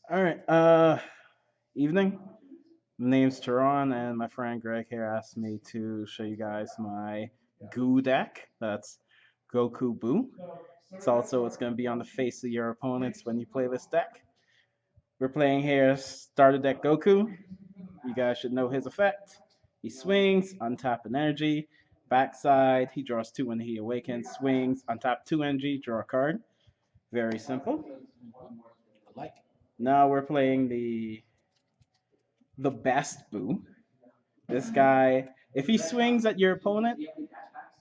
All right. Evening. My name's Theron, and my friend Greg here asked me to show you guys my Goo deck. That's Goku Boo. It's also what's going to be on the face of your opponents when you play this deck. We're playing here starter deck Goku. You guys should know his effect. He swings, untap an energy. Backside, he draws two when he awakens. Swings, untap two energy, draw a card. Very simple. Now we're playing the best Boo. This guy, if he swings at your opponent,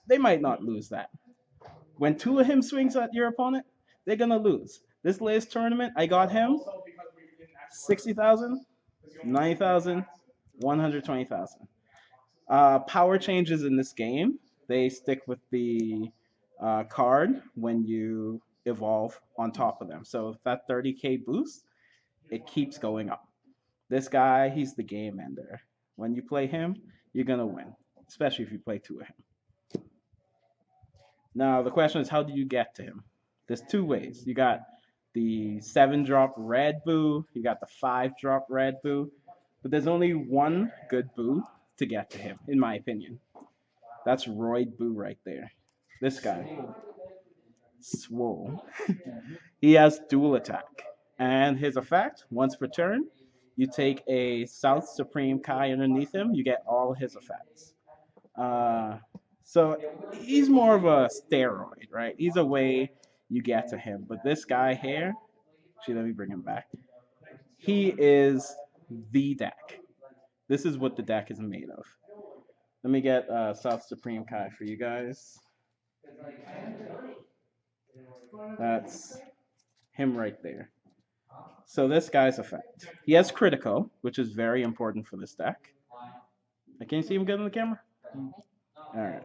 they might not lose that. When two of him swings at your opponent, they're gonna lose. This latest tournament, I got him 60,000, 90,000, 120,000. Power changes in this game. They stick with the card when you evolve on top of them. So that 30k boost, it keeps going up. This guy, he's the game ender. When you play him, you're gonna win, especially if you play two of him. Now the question is, how do you get to him? There's two ways. You got the 7-drop red boo, you got the 5-drop red boo, but there's only one good boo to get to him, in my opinion. That's Royd Boo right there. This guy, Swole. He has dual attack, and his effect, once per turn, you take a South Supreme Kai underneath him, you get all his effects. Uh, so he's more of a steroid, right? He's a way you get to him. But this guy here, actually, let me bring him back. He is the deck. This is what the deck is made of. Let me get South Supreme Kai for you guys. That's him right there. So this guy's effect. He has critical, which is very important for this deck. Can you see him good on the camera? All right.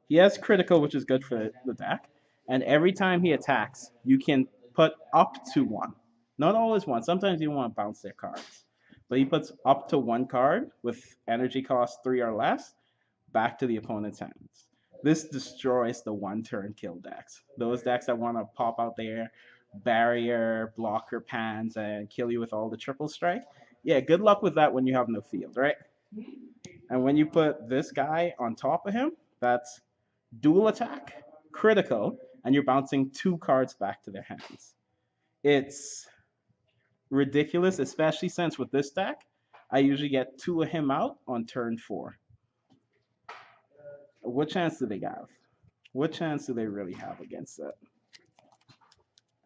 He has critical, which is good for the deck. And every time he attacks, you can put up to one. Not always one. Sometimes you want to bounce their cards. But he puts up to one card with energy cost 3 or less back to the opponent's hands. This destroys the one turn kill decks. Those decks that want to pop out there, barrier, blocker pans, and kill you with all the triple strike. Yeah, good luck with that when you have no field, right? And when you put this guy on top of him, that's dual attack, critical, and you're bouncing two cards back to their hands. It's ridiculous, especially since with this deck, I usually get two of him out on turn 4. What chance do they have? What chance do they really have against that?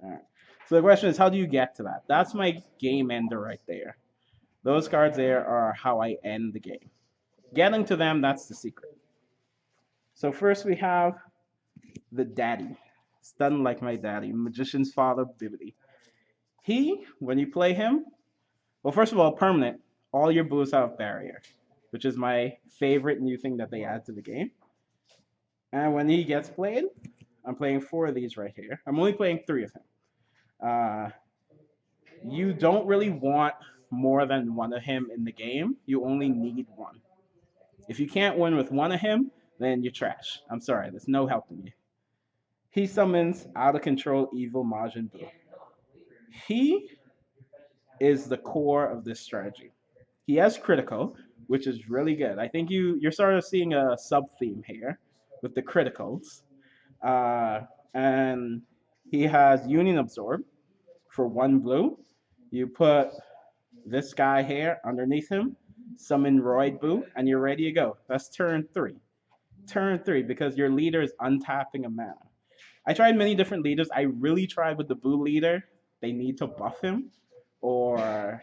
All right. So the question is, how do you get to that? That's my game ender right there. Those cards there are how I end the game. Getting to them, that's the secret. So first we have the daddy. Stunned like my daddy, magician's father, Bibbidi. He, when you play him, well, first of all, permanent. All your boos have barrier, which is my favorite new thing that they add to the game. And when he gets played, I'm playing 4 of these right here. I'm only playing 3 of him. Uh, you don't really want more than one of him in the game. You only need one. If you can't win with one of him, then you're trash. I'm sorry, there's no helping you. He summons out of control evil Majin Buu. He is the core of this strategy. He has critical, which is really good. I think you're sort of seeing a sub theme here with the criticals, and he has Union Absorb for 1 blue. You put this guy here underneath him, summon Royd Boo, and you're ready to go. That's turn 3. Turn 3 because your leader is untapping a mana. I tried many different leaders. I really tried with the Boo leader. They need to buff him, or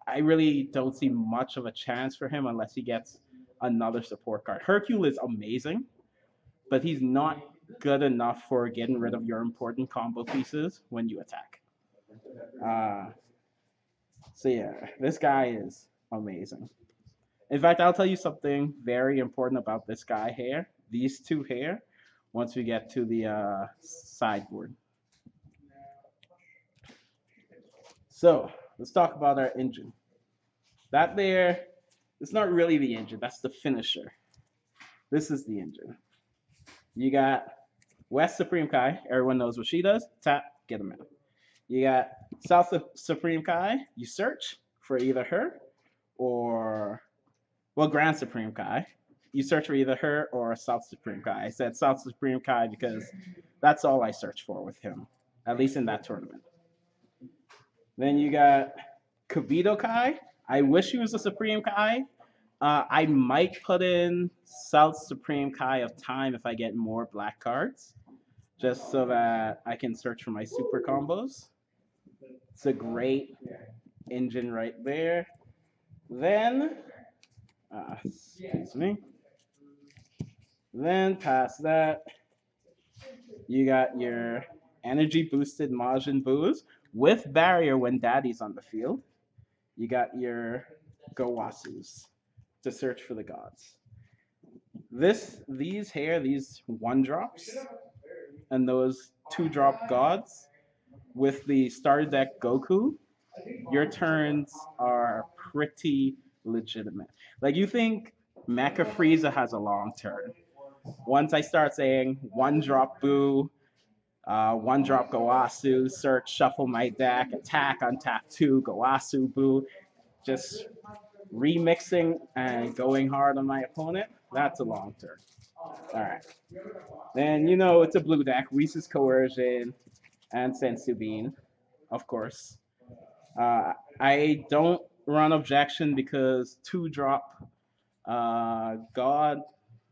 I really don't see much of a chance for him unless he gets another support card. Hercule is amazing, but he's not good enough for getting rid of your important combo pieces when you attack. Uh, so yeah, this guy is amazing. In fact, I'll tell you something very important about this guy here. These two here, once we get to the sideboard. So let's talk about our engine. That there, it's not really the engine. That's the finisher. This is the engine. You got West Supreme Kai. Everyone knows what she does. Tap, get them out. You got South Supreme Kai, you search for either her or, well, Grand Supreme Kai. You search for either her or South Supreme Kai. I said South Supreme Kai because that's all I searched for with him, at least in that tournament. Then you got Kibito Kai. I wish he was a Supreme Kai. I might put in South Supreme Kai of Time if I get more black cards, just so that I can search for my super combos. It's a great engine right there. Then, excuse me. Then past that, you got your energy boosted Majin Boos with barrier when Daddy's on the field. You got your Gowasus to search for the gods. These one drops and those two drop gods with the starter deck Goku, your turns are pretty legitimate. Like you think Mecha Frieza has a long turn. Once I start saying one drop Boo, one drop Goasu, search, shuffle my deck, attack on tap two, Goasu Boo, just remixing and going hard on my opponent, that's a long turn. Alright. Then you know it's a blue deck, Whis' Coercion, and Sensu Bean, of course. I don't run objection because two drop God,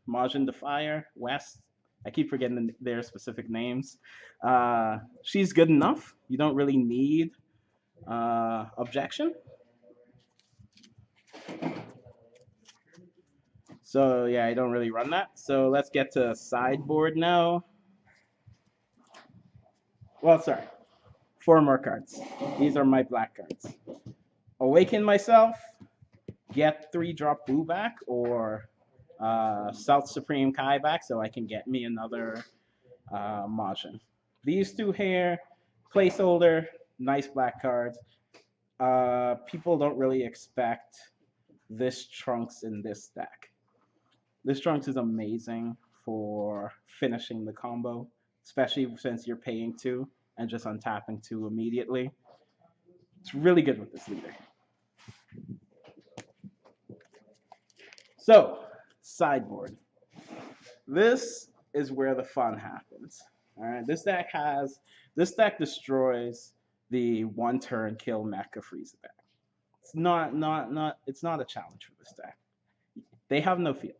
Majin Defier, West. I keep forgetting their specific names. She's good enough. You don't really need objection. So yeah, I don't really run that. So let's get to sideboard now. Well, sorry, four more cards. These are my black cards. Awaken Myself, get three drop Boo back, or South Supreme Kai back so I can get me another Majin. These two here, placeholder, nice black cards. People don't really expect this Trunks in this deck. This Trunks is amazing for finishing the combo, especially since you're paying two and just untapping two immediately. It's really good with this leader. So, sideboard. This is where the fun happens. All right, this deck destroys the one turn kill Mecha Frieza deck. It's not a challenge for this deck. They have no field.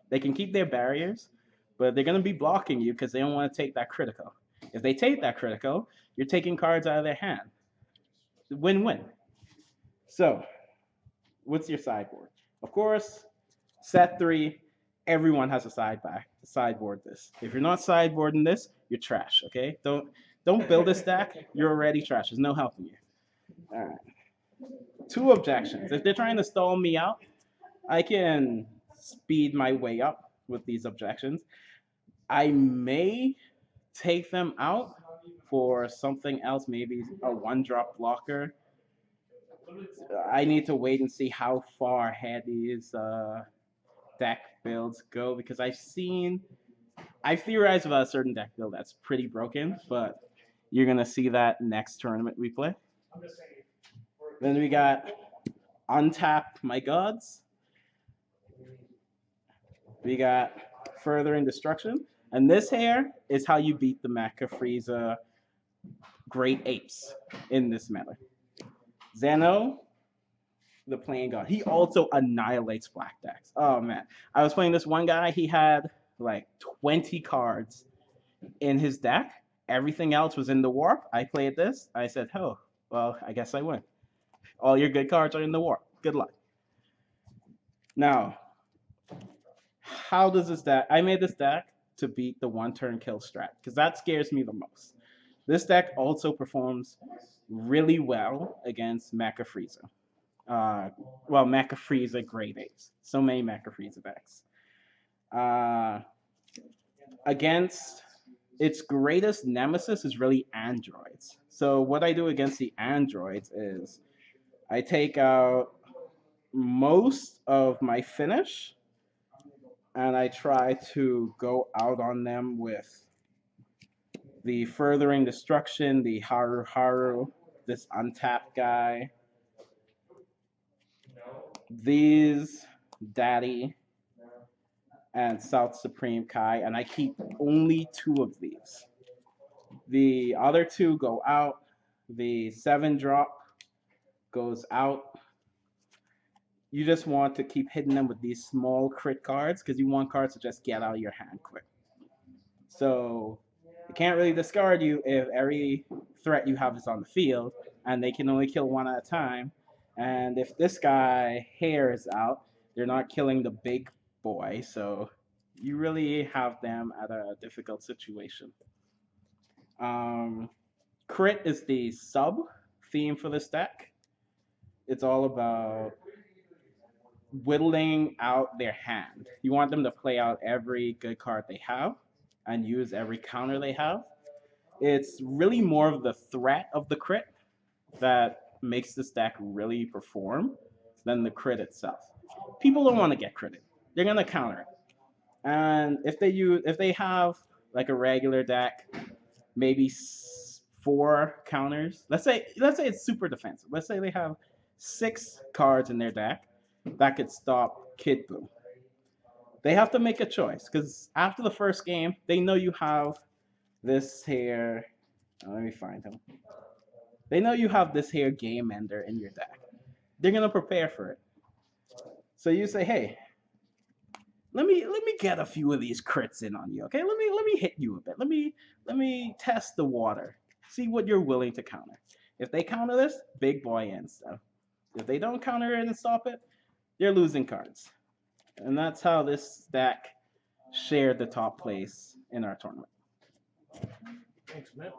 They can keep their barriers, but they're gonna be blocking you because they don't want to take that critical. If they take that critical, you're taking cards out of their hand. Win-win. So, what's your sideboard? Of course, set three. Everyone has a sideboard this. If you're not sideboarding this, you're trash. Okay, don't build this deck. You're already trash. There's no helping you. All right. Two objections. If they're trying to stall me out, I can speed my way up with these objections. I may take them out for something else, maybe a one drop blocker. I need to wait and see how far ahead these deck builds go because I've theorized about a certain deck build that's pretty broken, but you're gonna see that next tournament we play. Then we got Untap My Gods. We got Furthering Destruction. And this here is how you beat the Mecha Frieza Great Apes in this meta. Zeno, the playing god. He also annihilates black decks. Oh man. I was playing this one guy, he had like 20 cards in his deck. Everything else was in the warp. I played this. I said, oh, well, I guess I win. All your good cards are in the warp. Good luck. Now, how does this deck? I made this deck to beat the one turn kill strat because that scares me the most. This deck also performs really well against Mecha Frieza. Mecha Frieza Great Apes. So many Mecha Frieza decks. Against its greatest nemesis is really androids. So what I do against the androids is I take out most of my finish and I try to go out on them with the Furthering Destruction, the Haru Haru, this untapped guy, these Daddy, and South Supreme Kai, and I keep only 2 of these. The other 2 go out. The 7 drop goes out. You just want to keep hitting them with these small crit cards because you want cards to just get out of your hand quick. So they can't really discard you if every threat you have is on the field, and they can only kill 1 at a time. And if this guy hair is out, they're not killing the big boy, so you really have them at a difficult situation. Crit is the sub theme for this deck. It's all about whittling out their hand. You want them to play out every good card they have and use every counter they have. It's really more of the threat of the crit that makes this deck really perform than the crit itself. People don't want to get critted. They're gonna counter it. And if they have like a regular deck, maybe 4 counters. Let's say it's super defensive. Let's say they have 6 cards in their deck that could stop Kid Buu. They have to make a choice because after the first game, they know you have this here. Let me find him. They know you have this here game ender in your deck. They're gonna prepare for it. So you say, hey, let me get a few of these crits in on you, okay? Let me hit you a bit. Let me test the water. See what you're willing to counter. If they counter this, big boy ends stuff. If they don't counter it and stop it, they're losing cards. And that's how this deck shared the top place in our tournament. Thanks, man.